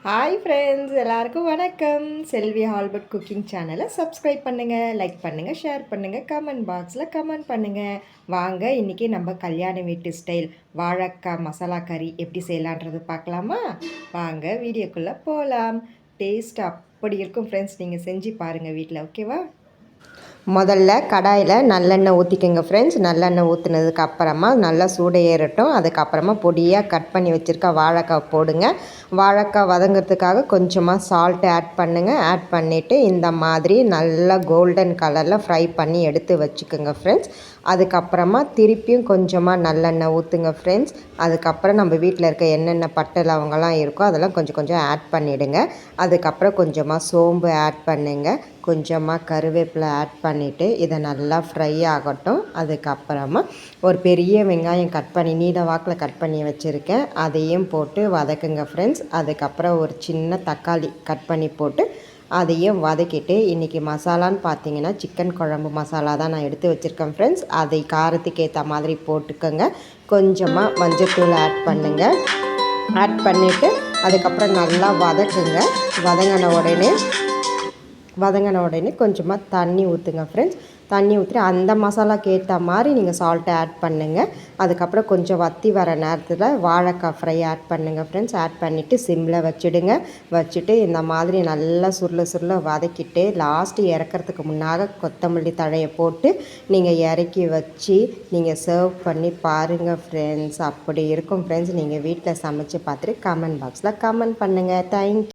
Hi friends, எல்லாருக்கும் வணக்கம். செல்வி Halbert cooking சேனலை சப்ஸ்கிரைப் பண்ணுங்கள், லைக் பண்ணுங்கள், ஷேர் பண்ணுங்கள், கமெண்ட் பாக்ஸில் கமெண்ட் பண்ணுங்கள். வாங்க இன்றைக்கி நம்ம கல்யாண வீட்டு ஸ்டைல் வாழைக்காய் மசாலா கறி எப்படி செய்யலான்றது பார்க்கலாமா? வாங்க வீடியோக்குள்ளே போகலாம். டேஸ்ட் அப்படி இருக்கும் ஃப்ரெண்ட்ஸ், நீங்கள் செஞ்சு பாருங்கள் வீட்டில், ஓகேவா? முதல்ல கடாயில் நல்லெண்ணெய் ஊற்றிக்கோங்க ஃப்ரெண்ட்ஸ். நல்லெண்ணெய் ஊற்றுனதுக்கு அப்புறமா நல்லா சூடு ஏறட்டும். அதுக்கப்புறமா பொடியாக கட் பண்ணி வச்சுருக்க வாழைக்காய் போடுங்க. வாழைக்காய் வதங்கிறதுக்காக கொஞ்சமாக சால்ட்டு ஆட் பண்ணுங்கள். ஆட் பண்ணிவிட்டு இந்த மாதிரி நல்லா கோல்டன் கலரில் ஃப்ரை பண்ணி எடுத்து வச்சுக்கோங்க ஃப்ரெண்ட்ஸ். அதுக்கப்புறமா திருப்பியும் கொஞ்சமாக நல்லெண்ணெய் ஊற்றுங்க ஃப்ரெண்ட்ஸ். அதுக்கப்புறம் நம்ம வீட்டில் இருக்க என்னென்ன பட்டை லவங்கெல்லாம் இருக்கோ அதெல்லாம் கொஞ்சம் கொஞ்சம் ஆட் பண்ணிவிடுங்க. அதுக்கப்புறம் கொஞ்சமாக சோம்பு ஆட் பண்ணுங்கள். கொஞ்சமாக கருவேப்பிலை ஆட் பண்ணிவிட்டு இதை நல்லா ஃப்ரை ஆகட்டும். அதுக்கப்புறமா ஒரு பெரிய வெங்காயம் கட் பண்ணி நீல வாக்கில் கட் பண்ணி வச்சுருக்கேன், அதையும் போட்டு வதக்குங்க ஃப்ரெண்ட்ஸ். அதுக்கப்புறம் ஒரு சின்ன தக்காளி கட் பண்ணி போட்டு அதையும் வதக்கிட்டு, இன்றைக்கி மசாலான்னு பார்த்தீங்கன்னா சிக்கன் குழம்பு மசாலா தான் நான் எடுத்து வச்சுருக்கேன் ஃப்ரெண்ட்ஸ். அதை காரத்துக்கு ஏற்ற மாதிரி போட்டுக்கோங்க. கொஞ்சமாக மஞ்சள்தூள் ஆட் பண்ணுங்கள். ஆட் பண்ணிவிட்டு அதுக்கப்புறம் நல்லா வதக்குங்க. வதங்கின உடனே கொஞ்சமாக தண்ணி ஊற்றுங்க ஃப்ரெண்ட்ஸ். தண்ணி ஊற்றி அந்த மசாலாக்கு ஏற்ற மாதிரி நீங்கள் சால்ட்டை ஆட் பண்ணுங்கள். அதுக்கப்புறம் கொஞ்சம் வற்றி வர நேரத்தில் வாழைக்காய் ஃப்ரை ஆட் பண்ணுங்கள் ஃப்ரெண்ட்ஸ். ஆட் பண்ணிவிட்டு சிம்மில் வச்சுட்டு இந்த மாதிரி நல்லா சுருள வதக்கிட்டு லாஸ்ட்டு இறக்கிறதுக்கு முன்னாக கொத்தமல்லி தழையை போட்டு நீங்கள் இறக்கி வச்சு நீங்கள் சர்வ் பண்ணி பாருங்கள் ஃப்ரெண்ட்ஸ். அப்படி இருக்கும் ஃப்ரெண்ட்ஸ். நீங்கள் வீட்டில் சமைச்சு பார்த்துட்டு கமெண்ட் பாக்ஸில் கமெண்ட் பண்ணுங்கள். தேங்க்யூ.